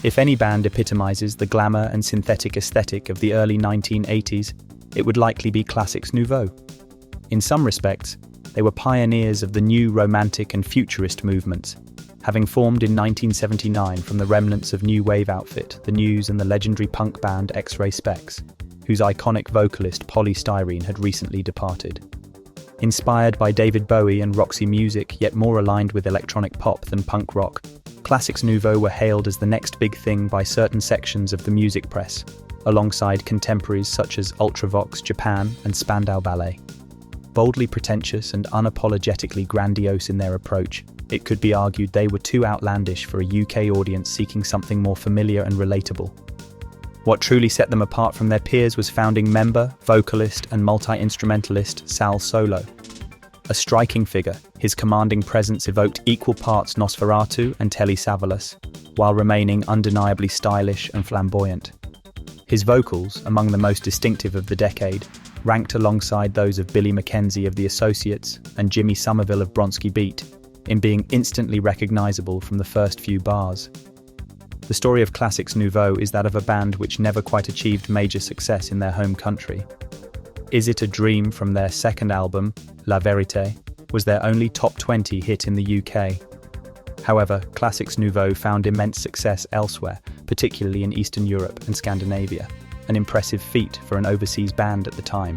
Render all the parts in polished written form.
If any band epitomizes the glamour and synthetic aesthetic of the early 1980s, it would likely be Classix Nouveaux. In some respects, they were pioneers of the new romantic and futurist movements, having formed in 1979 from the remnants of new wave outfit, The News, and the legendary punk band X-Ray Spex, whose iconic vocalist Polly Styrene had recently departed. Inspired by David Bowie and Roxy Music, yet more aligned with electronic pop than punk rock, Classix Nouveaux were hailed as the next big thing by certain sections of the music press, alongside contemporaries such as Ultravox Japan and Spandau Ballet. Boldly pretentious and unapologetically grandiose in their approach, it could be argued they were too outlandish for a UK audience seeking something more familiar and relatable. What truly set them apart from their peers was founding member, vocalist, and multi-instrumentalist Sal Solo. A striking figure, his commanding presence evoked equal parts Nosferatu and Telly Savalas, while remaining undeniably stylish and flamboyant. His vocals, among the most distinctive of the decade, ranked alongside those of Billy Mackenzie of The Associates and Jimmy Somerville of Bronski Beat, in being instantly recognizable from the first few bars. The story of Classix Nouveaux is that of a band which never quite achieved major success in their home country. Is It a Dream from their second album, La Vérité, was their only top 20 hit in the UK. However, Classix Nouveaux found immense success elsewhere, particularly in Eastern Europe and Scandinavia, an impressive feat for an overseas band at the time.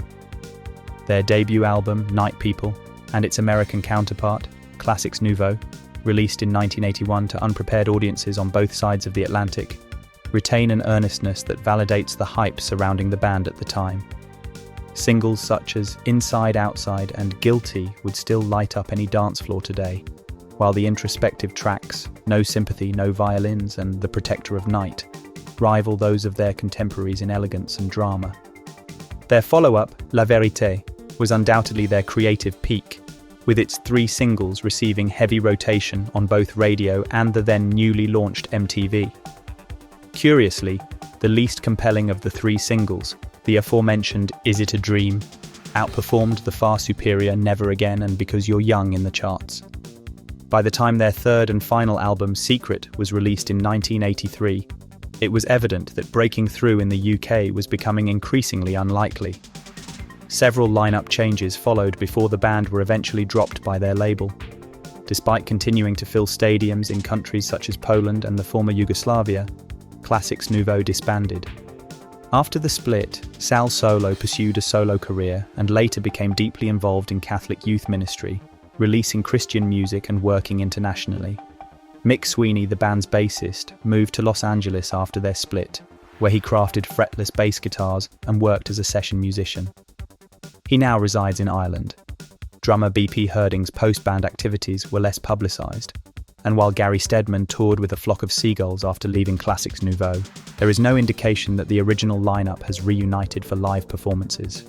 Their debut album, Night People, and its American counterpart, Classix Nouveaux, released in 1981 to unprepared audiences on both sides of the Atlantic, retain an earnestness that validates the hype surrounding the band at the time. Singles such as Inside Outside and Guilty would still light up any dance floor today, while the introspective tracks No Sympathy, No Violins and The Protector of Night rival those of their contemporaries in elegance and drama. Their follow-up, La Vérité, was undoubtedly their creative peak, with its 3 singles receiving heavy rotation on both radio and the then newly launched MTV. Curiously, the least compelling of the 3 singles, the aforementioned Is It a Dream, outperformed the far superior Never Again and Because You're Young in the charts. By the time their third and final album, Secret, was released in 1983, it was evident that breaking through in the UK was becoming increasingly unlikely. Several lineup changes followed before the band were eventually dropped by their label. Despite continuing to fill stadiums in countries such as Poland and the former Yugoslavia, Classix Nouveaux disbanded. After the split, Sal Solo pursued a solo career and later became deeply involved in Catholic youth ministry, releasing Christian music and working internationally. Mick Sweeney, the band's bassist, moved to Los Angeles after their split, where he crafted fretless bass guitars and worked as a session musician. He now resides in Ireland. Drummer BP Herding's post-band activities were less publicised, and while Gary Steadman toured with a flock of seagulls after leaving Classix Nouveaux, there is no indication that the original lineup has reunited for live performances.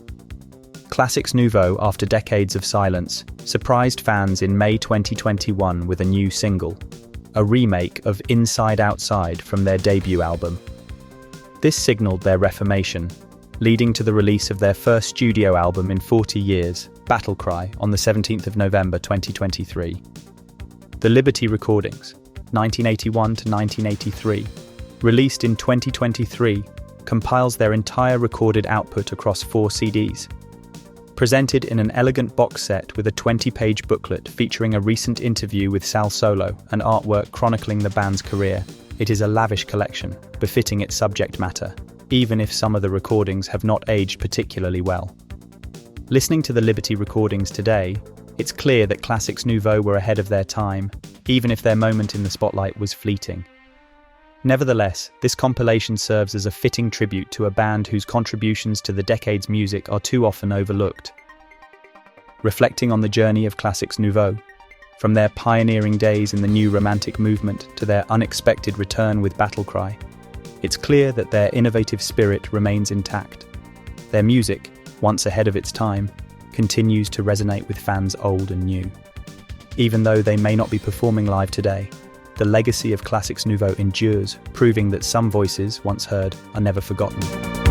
Classix Nouveaux, after decades of silence, surprised fans in May 2021 with a new single, a remake of Inside Outside from their debut album. This signalled their reformation, leading to the release of their first studio album in 40 years, Battle Cry, on the 17th of November 2023. The Liberty Recordings, 1981 to 1983, released in 2023, compiles their entire recorded output across 4 CDs. Presented in an elegant box set with a 20-page booklet featuring a recent interview with Sal Solo and artwork chronicling the band's career, it is a lavish collection, befitting its subject matter, even if some of the recordings have not aged particularly well. Listening to the Liberty Recordings today, it's clear that Classix Nouveaux were ahead of their time, even if their moment in the spotlight was fleeting. Nevertheless, this compilation serves as a fitting tribute to a band whose contributions to the decade's music are too often overlooked. Reflecting on the journey of Classix Nouveaux, from their pioneering days in the new romantic movement to their unexpected return with Battle Cry, it's clear that their innovative spirit remains intact. Their music, once ahead of its time, continues to resonate with fans old and new. Even though they may not be performing live today, the legacy of Classix Nouveaux endures, proving that some voices, once heard, are never forgotten.